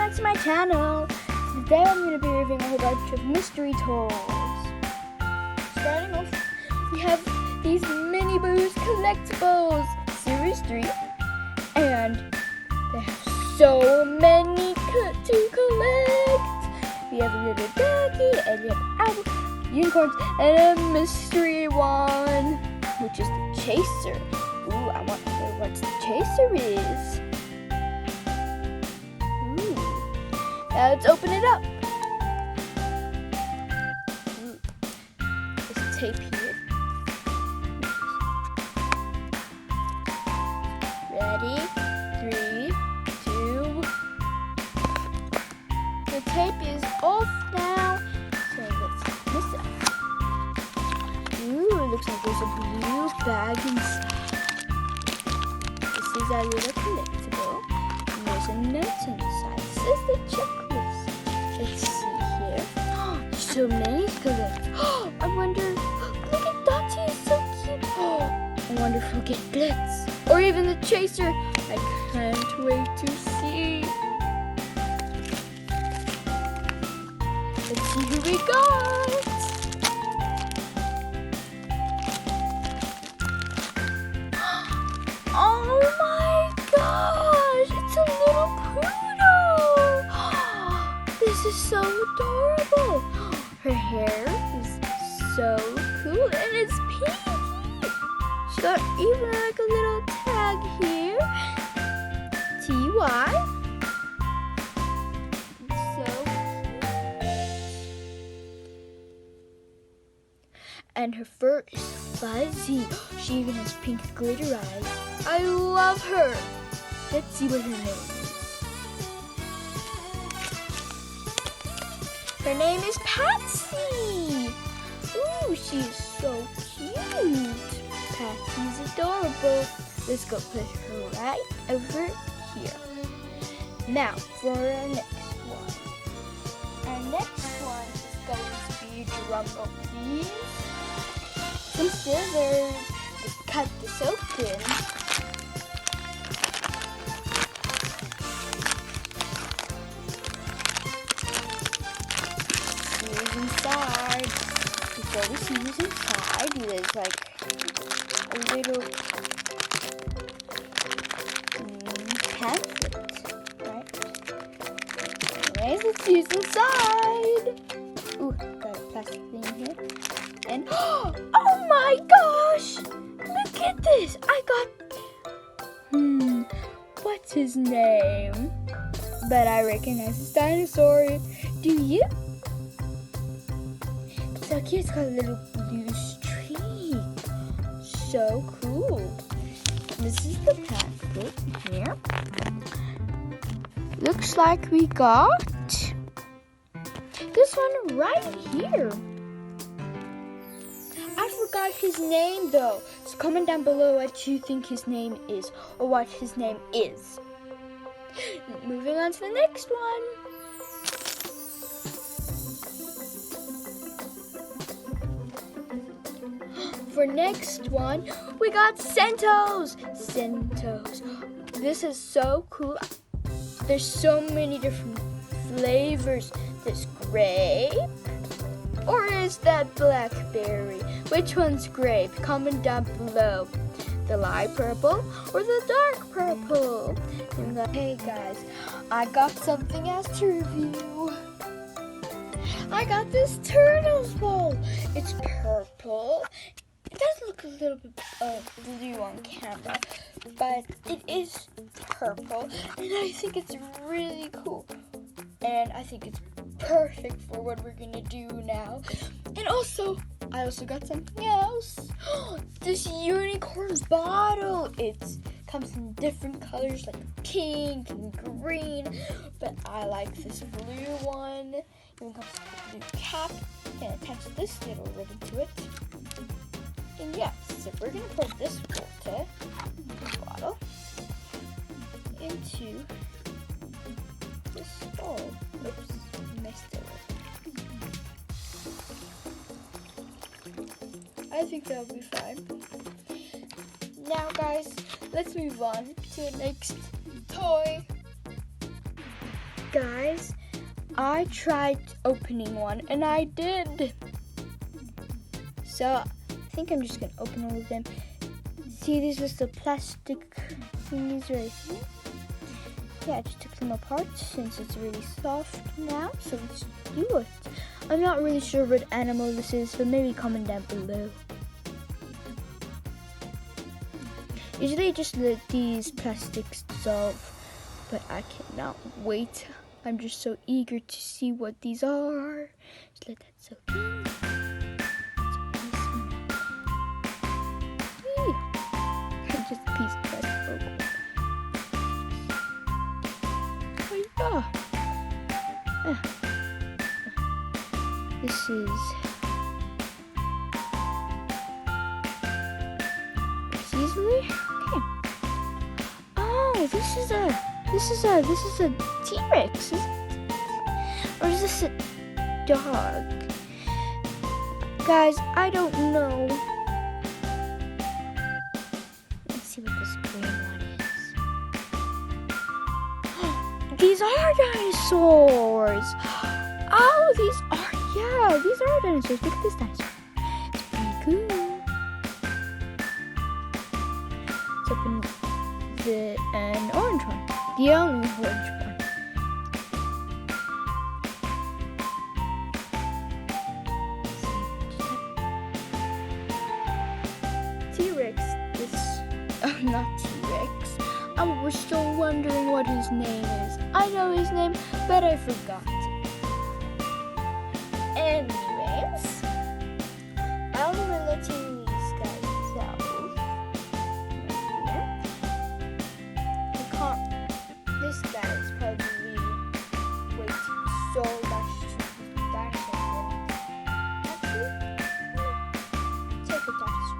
back to my channel. Today I'm going to be reviewing a whole bunch of mystery toys. Starting off, we have these Mini Boos collectibles, Series 3, and they have so many to collect. We have a little doggy, and we have apple, unicorns, and a mystery one, which is the Chaser. Ooh, I want to know what the Chaser is. Now let's open it up. There's tape here. Ready? 3, 2. The tape is off now. So let's open this up. Ooh, it looks like there's a blue bag inside. This is our little collectible. And there's a note inside. This is the checklist. Let's see here. So many collects. I wonder, look at Dottie, it's so cute. I wonder if we'll get Blitz. Or even the Chaser. I can't wait to see. Let's see who we got. Oh my gosh, it's a little poodle. This is so adorable. Her hair is so cool and it's pink. She got even like a little tag here. TY. So and her fur is fuzzy. She even has pink glitter eyes. I love her. Let's see what her name is. Her name is Patsy. Ooh, she's so cute. Patsy's adorable. Let's go put her right over here. Now for our next one. Our next one is going to be, drum roll please, some scissors to cut this open. Inside. Before we see who's inside, there's like a little pamphlet, right? Anyways, let's see who's inside. Ooh, got a plastic thing here. And oh my gosh! Look at this! I got what's his name? But I recognize this dinosaur. Do you? So cute, it's got a little blue streak. So cool. This is the pamphlet here. Looks like we got this one right here. I forgot his name though. So comment down below what you think his name is or what his name is. Moving on to the next one. For next one, we got Centos. Centos. This is so cool. There's so many different flavors. There's grape, or is that blackberry? Which one's grape? Comment down below. The light purple or the dark purple? Hey guys, I got something else to review. I got this Turtles bowl. It's purple. It does look a little bit blue on camera, but it is purple, and I think it's really cool. And I think it's perfect for what we're gonna do now. And also, I also got something else. This unicorn bottle. It comes in different colors like pink and green, but I like this blue one. It even comes with a blue cap and attach this little ribbon to it. And yeah, so we're gonna put this water bottle into this bowl. Oops, messed it up. I think that'll be fine. Now guys, let's move on to the next toy. Guys, I tried opening one and I did. So I think I'm just gonna open all of them. See these little plastic thingies right here? Yeah, I just took them apart since it's really soft now, so let's do it. I'm not really sure what animal this is, so maybe comment down below. Usually I just let these plastics dissolve, but I cannot wait. I'm just so eager to see what these are. Just let that soak in. Just a piece of plastic. Oh yeah. This is easily okay. Oh, this is a T-Rex, or is this a dog? Guys, I don't know. Let's see what this green one is. These are dinosaurs. Oh, these are dinosaurs. Look at this dinosaur. It's pretty cool. Let's open an orange one. The only orange one. T-Rex. Not T-Rex. We're still wondering what his name is. I know his name, but I forgot. Anyways, I'll be letting these guys out. This guy is probably waiting so much to dinosaur. Actually, take a dinosaur.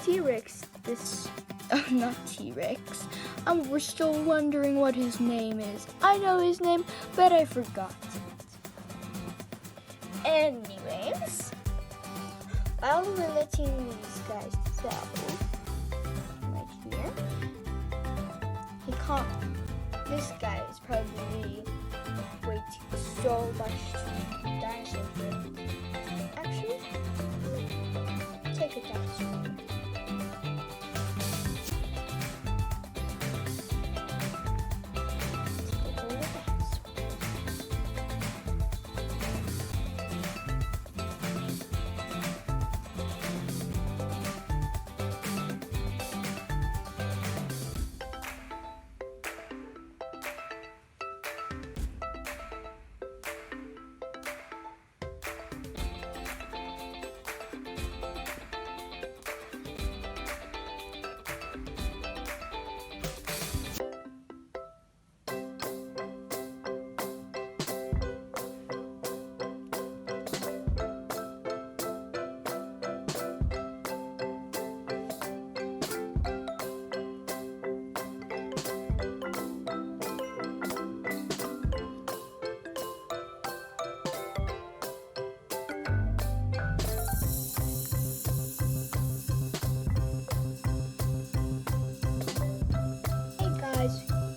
T-Rex, not T-Rex. We're still wondering what his name is. I know his name, but I forgot it. Anyways, I'll be letting these guys dissolve right here. This guy is probably waiting so much to dinosaur food. Actually, take a dinosaur.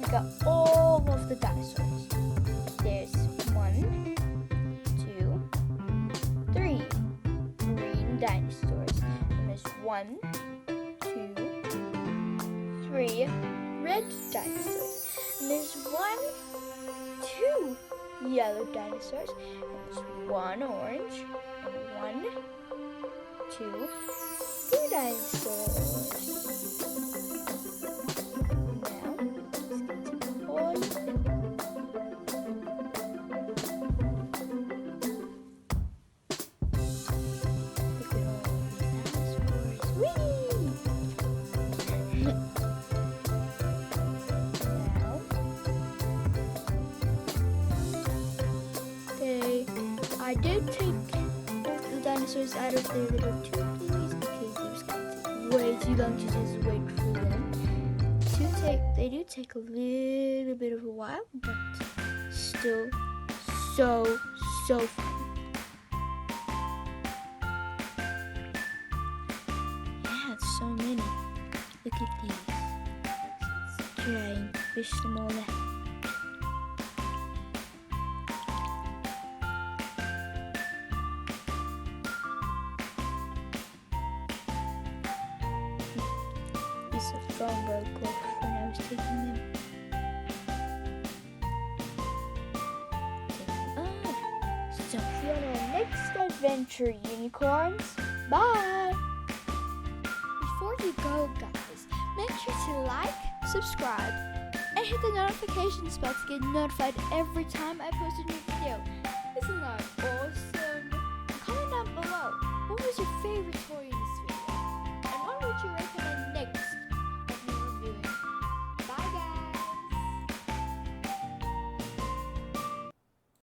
We got all of the dinosaurs. There's 1, 2, 3 green dinosaurs. And there's 1, 2, 3 red dinosaurs. And there's 2 yellow dinosaurs. And there's 1 orange. And 1, 2 blue dinosaurs. Now, let's get to the horse. I did take the dinosaurs out of their little tube thingies because it was going to take way too long to just wait for them. They do take a little bit of a while, but still so fun. Yeah, it's so many. Look at these. Let's try and fish them all out. The phone broke off when I was taking them. So see you on our next adventure, unicorns. Bye! Before you go, guys, make sure to like, subscribe, and hit the notification bell to get notified every time I post a new video. This is not